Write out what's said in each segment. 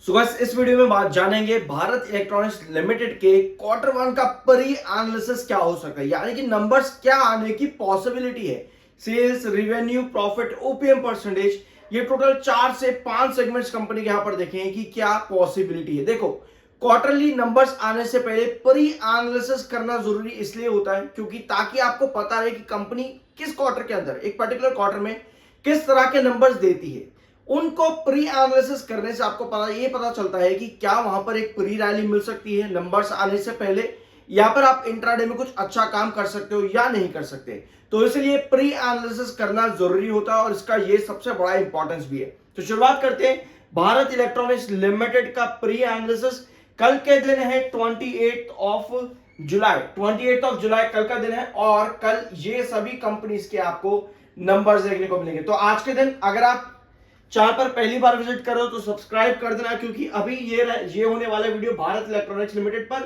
So guys इस video में बात जानेंगे भारत इलेक्ट्रॉनिक्स लिमिटेड के क्वार्टर वन का प्री एनालिसिस क्या हो सकता है, यानी कि नंबर्स क्या आने की पॉसिबिलिटी है। Sales, revenue, profit, OPM percentage, ये टोटल 4 से 5 सेगमेंट्स कंपनी के यहां पर देखेंगे कि क्या पॉसिबिलिटी है। देखो, क्वार्टरली नंबर्स आने से पहले प्री एनालिसिस करना जरूरी इसलिए होता है क्योंकि ताकि आपको पता रहे कि कंपनी किस क्वार्टर के अंदर, एक पर्टिकुलर क्वार्टर में किस तरह के नंबर्स देती है। उनको प्री एनालिसिस करने से आपको पता चलता है कि क्या वहां पर एक प्री रैली मिल सकती है नंबर्स आने से पहले, या पर आप इंट्राडे में कुछ अच्छा काम कर सकते हो या नहीं कर सकते। तो इसलिए प्री एनालिसिस करना जरूरी होता है और इसका ये सबसे बड़ा इंपॉर्टेंस भी है। तो शुरुआत करते हैं भारत इलेक्ट्रॉनिक्स लिमिटेड का प्री एनालिसिस। कल के दिन है 28 ऑफ जुलाई कल का दिन है और कल ये सभी कंपनीज के आपको नंबर्स देखने को मिलेंगे। तो आज के दिन अगर आप चैनल पर पहली बार विजिट करो तो सब्सक्राइब कर देना, क्योंकि अभी ये होने वाला वीडियो भारत इलेक्ट्रॉनिक्स लिमिटेड पर।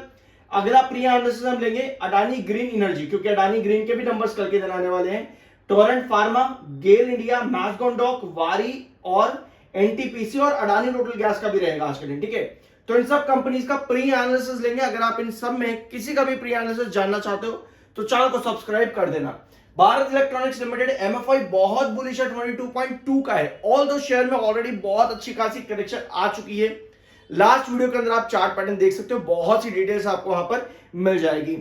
अगला प्री एनालिसिस हम लेंगे अडानी ग्रीन एनर्जी, क्योंकि अडानी ग्रीन के भी नंबर्स कल के दिन आने वाले हैं। टोरेंट फार्मा, गेल इंडिया, मैसगॉन डॉक, वारी और एनटीपीसी और अडानी टोटल गैस का भी रहेगा आज के दिन। ठीक है, तो इन सब कंपनीज का प्री एनालिसिस लेंगे। अगर आप इन सब में किसी का भी प्री एनालिसिस जानना चाहते हो तो चैनल को सब्सक्राइब कर देना। भारत इलेक्ट्रॉनिक्स लिमिटेड एमएफआई बहुत बुलिश है, 22.2 का है। ऑल दो शेयर में ऑलरेडी बहुत अच्छी खासी करेक्शन आ चुकी है। लास्ट वीडियो के अंदर आप चार्ट पैटर्न देख सकते हो, बहुत सी डिटेल्स आपको वहां पर मिल जाएगी।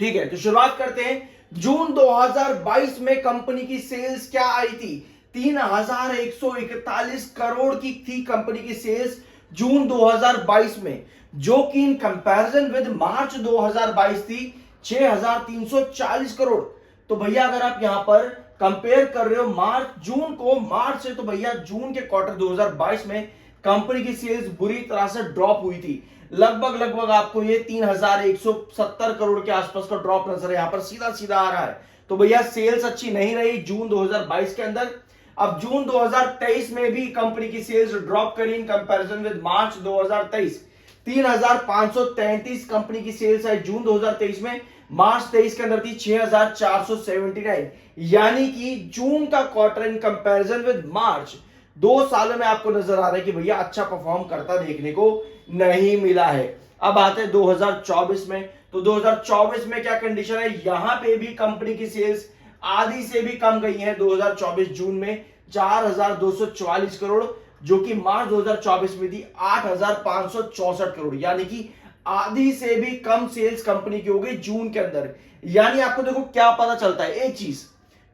ठीक है, तो शुरुआत करते हैं। जून 2022 में कंपनी की सेल्स क्या आई थी? 3141 करोड़ की थी कंपनी की सेल्स जून 2022 में, जो कि इन कंपैरिजन विद मार्च 2022 थी 6340 करोड़। तो भैया अगर आप यहां पर कंपेयर कर रहे हो जून को मार्च से, तो भैया जून के क्वार्टर 2022 में कंपनी की सेल्स बुरी तरह से ड्रॉप हुई थी। लगभग आपको ये 3170 करोड़ के आसपास का ड्रॉप नजर है, यहां पर सीधा सीधा आ रहा है। तो भैया सेल्स अच्छी नहीं रही जून 2022 के अंदर। अब जून 2023 में भी कंपनी की सेल्स ड्रॉप करी in comparison with March 2023। 3533 company की सेल्स है जून 2023 में, मार्च 23 के अंदर थी 6479। यानी कि जून का क्वार्टर इन कंपैरिजन विद मार्च 2 सालों में आपको नजर आ रहा है कि भैया अच्छा परफॉर्म करता देखने को नहीं मिला है। अब आते हैं 2024 में। तो 2024 में क्या कंडीशन है? यहां पे भी कंपनी की सेल्स आधी से भी कम गई है 2024 जून में, 4244 करोड़, जो कि मार्च 2024 में थी 8564 करोड़। यानी कि आधी से भी कम सेल्स कंपनी की हो गई जून के अंदर। यानी आपको देखो क्या पता चलता है, एक चीज,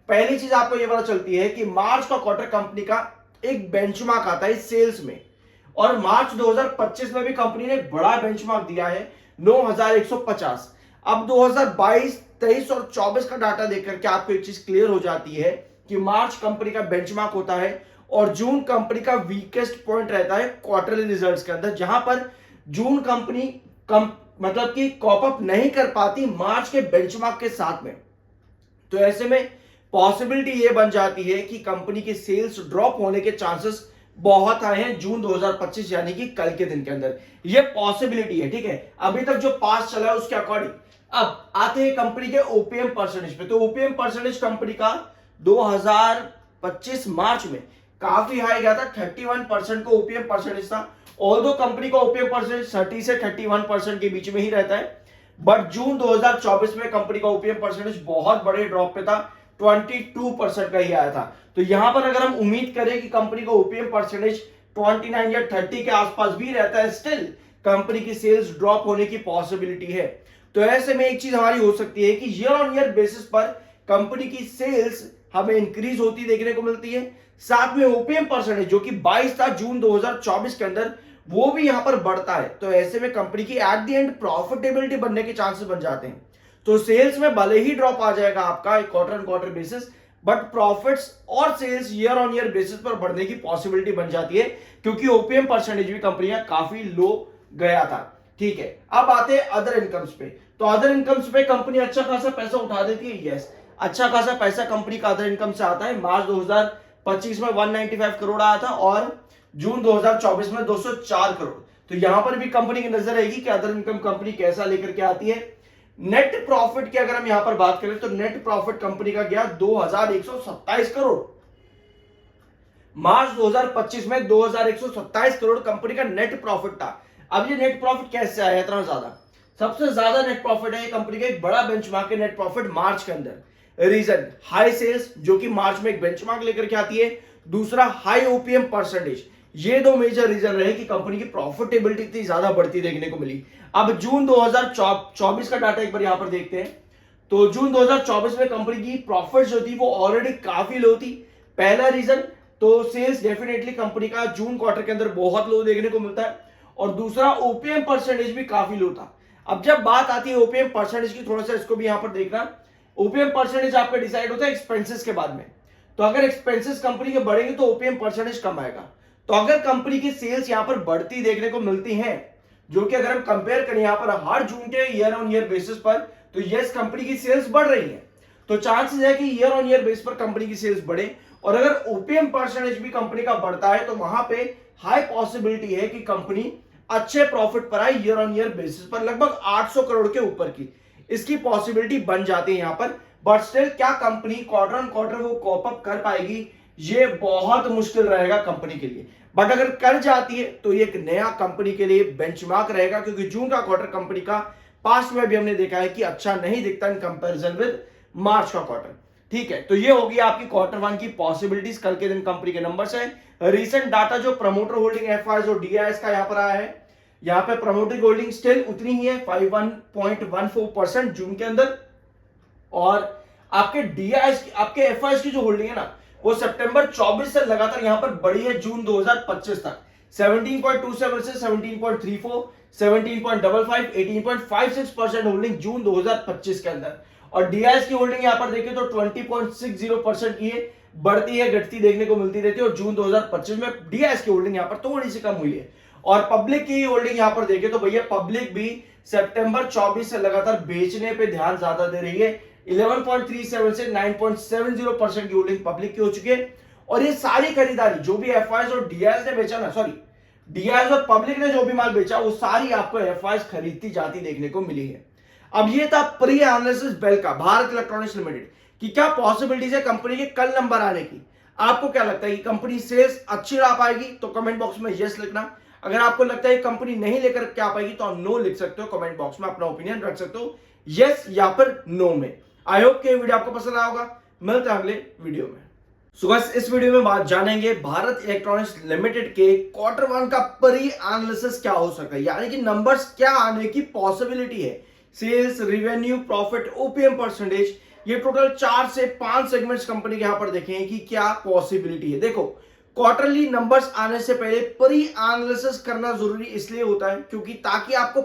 पहली चीज आपको यह पता चलती है कि मार्च का क्वार्टर कंपनी का एक बेंचमार्क आता है सेल्स में, और मार्च 2025 में भी कंपनी ने बड़ा बेंचमार्क दिया है 9150। अब 2022, 23 और 24 का डाटा देखकर के आपको एक चीज क्लियर हो जाती है कि मार्च कंपनी का बेंचमार्क होता है और जून कंपनी का वीकेस्ट पॉइंट रहता है क्वार्टरली रिजल्ट्स के अंदर, जहां पर जून कंपनी मतलब कि कॉप अप नहीं कर पाती मार्च के बेंचमार्क के साथ में। तो ऐसे में पॉसिबिलिटी ये बन जाती है कि कंपनी की सेल्स ड्रॉप होने के चांसेस बहुत आए हैं जून 2025 यानी कि कल के दिन के अंदर। ये पॉसिबिलिटी है। ठीक है, अभी तक जो पास चला है उसके अकॉर्डिंग अब आते हैं कंपनी के ओपीएम परसेंटेज पे। तो ओपीएम परसेंटेज कंपनी का 2025 मार्च में काफी हाई गया था, 31% को ओपीएम परसेंटेज था। ऑल्दो कंपनी का ओपीएम परसेंटेज 30 से 31% के बीच में ही रहता है, बट जून 2024 में कंपनी का ओपीएम परसेंटेज बहुत बड़े ड्रॉप पे था, 22% का ही आया था। तो यहां पर अगर हम उम्मीद करें कि कंपनी का ओपीएम परसेंटेज 29 या 30 के आसपास भी रहता है, स्टिल कंपनी की सेल्स ड्रॉप होने की पॉसिबिलिटी है। तो ऐसे में एक चीज हमारी हो सकती है कि ईयर ऑन ईयर बेसिस पर कंपनी की सेल्स हमें इंक्रीज होती देखने को मिलती है, साथ में ओपीएम परसेंटेज जो कि 22 था जून 2024 के अंदर, वो भी यहां पर बढ़ता है। तो ऐसे में कंपनी की एट द एंड प्रॉफिटेबिलिटी बनने के चांसेस बन जाते हैं। तो सेल्स में भले ही ड्रॉप आ जाएगा आपका quarter on quarter basis, but profits और sales year on year basis पर बढ़ने की पॉसिबिलिटी बन जाती है, क्योंकि ओपीएम परसेंटेज भी कंपनियां काफी लो गया था। ठीक है, अब आते हैं अदर इनकम्स पे। तो अदर इनकम्स पे कंपनी अच्छा खासा पैसा उठा देती है। यस, अच्छा खासा पैसा कंपनी का अदर इनकम से आता है। मार्च 2025 में 195 करोड़ आया था और जून 2024 में 204 करोड़। तो यहां पर भी कंपनी की नजर रहेगी कि अदर इनकम कंपनी कैसा लेकर के आती है। नेट प्रॉफिट की अगर हम यहां पर बात करें तो नेट प्रॉफिट कंपनी का गया 2127 करोड़। मार्च 2025 में 2127 करोड़ कंपनी का नेट प्रॉफिट था। अब ये नेट प्रॉफिट कैसे आया इतना ज्यादा? सबसे ज्यादा नेट प्रॉफिट है ये कंपनी का एक बड़ा बेंचमार्क है नेट प्रॉफिट मार्च के अंदर। रीजन हाई सेल्स जो कि मार्च में एक बेंचमार्क लेकर के आती है, दूसरा हाई ओपीएम परसेंटेज। ये दो मेजर रीजन रहे कि कंपनी की प्रॉफिटेबिलिटी इतनी ज्यादा बढ़ती देखने को मिली। अब जून 2024 का डाटा एक बार यहां पर देखते हैं। तो जून 2024 में कंपनी की प्रॉफिट जो थी वो ऑलरेडी काफी लो थी। पहला रीजन तो सेल्स डेफिनेटली कंपनी का जून क्वार्टर के अंदर बहुत लो देखने को मिलता है, और दूसरा ओपीएम परसेंटेज भी काफी लो था। अब जब बात आती है ओपीएम परसेंटेज की, थोड़ा सा इसको भी यहां पर देखना। ओपीएम परसेंटेज आपका डिसाइड होता है एक्सपेंसेस के बाद में। तो अगर एक्सपेंसेस कंपनी के बढ़ेंगे तो ओपीएम परसेंटेज कम आएगा। तो अगर कंपनी की सेल्स यहां पर बढ़ती देखने को मिलती हैं, जो कि अगर हम कंपेयर करें यहां पर हर जून के ईयर ऑन ईयर बेसिस पर, तो यस कंपनी की सेल्स बढ़ रही है। तो चांसेस है कि ईयर ऑन ईयर बेस पर कंपनी की सेल्स बढ़े, और अगर ओपीएम परसेंटेज भी कंपनी का बढ़ता है तो वहां पे हाई पॉसिबिलिटी है कि कंपनी अच्छे प्रॉफिट पर आए ईयर ऑन ईयर बेसिस पर, लगभग 800 करोड़ के ऊपर की इसकी पॉसिबिलिटी बन जाती है यहां पर। बट स्टिल क्या कंपनी क्वार्टर ऑन क्वार्टर वो कॉप अप कर पाएगी? ये बहुत मुश्किल रहेगा कंपनी के लिए। बट अगर कर जाती है तो ये एक नया कंपनी के लिए बेंचमार्क रहेगा, क्योंकि जून का क्वार्टर कंपनी का पास्ट में भी हमने देखा है कि अच्छा नहीं दिखता इन कंपैरिजन विद मार्च का क्वार्टर। ठीक है, तो ये होगी आपकी क्वार्टर वन की पॉसिबिलिटीज। कल के दिन कंपनी के नंबर्स है। रीसेंट डाटा जो प्रमोटर होल्डिंग एफआईएस और डीआईएस का यहां पर आया है, यहां पे प्रमोटर होल्डिंग स्टिल उतनी ही है 51.14% जून के अंदर, और आपके डीआईएस आपके एफआईएस की जो होल्डिंग है ना, वो सितंबर 24 से लगातार यहां पर बढ़ी है जून 2025 तक। 17.27 से 17.34, 17.55, 18.56% होल्डिंग जून 2025 के अंदर। और डीआईएस की होल्डिंग यहां पर देखें तो 20.60% की है, बढ़ती है घटती देखने को मिलती रहती है, और जून 2025 में डीआईएस की होल्डिंग यहां पर थोड़ी सी कम हुई है। और पब्लिक की होल्डिंग यहां पर देखें तो भैया पब्लिक भी सितंबर 24 से लगातार बेचने पे ध्यान ज्यादा दे रही है। 11.37 से 9.70% की होल्डिंग पब्लिक की हो चुकी है। और ये सारी खरीदारी जो भी एफआईएस और डीआईएस ने बेचा ना, सॉरी डीआईएस और पब्लिक ने जो भी माल बेचा, वो सारी आपको एफआईएस खरीदती जाती देखने को मिली है। अब ये था प्री एनालिसिस बेल का, भारत इलेक्ट्रॉनिक्स लिमिटेड की क्या पॉसिबिलिटीज है कंपनी के कल नंबर आने की। आपको क्या लगता है कि कंपनी सेल्स अच्छी ला पाएगी? तो कमेंट बॉक्स में यस लिखना। अगर आपको लगता है कंपनी नहीं लेकर क्या पाएगी तो आप नो लिख सकते हो, कमेंट बॉक्स में अपना ओपिनियन रख सकते हो यस या फिर नो में। आई होप कि वीडियो आपको पसंद आया होगा। मिलते हैं अगले वीडियो में। सो गाइस, इस वीडियो में बात जानेंगे भारत इलेक्ट्रॉनिक्स लिमिटेड के क्वार्टर वन का प्री एनालिसिस क्या हो सकता है, यानी कि नंबर्स क्या आने की पॉसिबिलिटी है। Sales, revenue, profit, OPM percentage, ये टोटल 4 से 5 सेगमेंट्स कंपनी के यहां पर देखें कि क्या पॉसिबिलिटी है। देखो, क्वार्टरली नंबर्स आने से पहले प्री एनालिसिस करना जरूरी इसलिए होता है क्योंकि ताकि आपको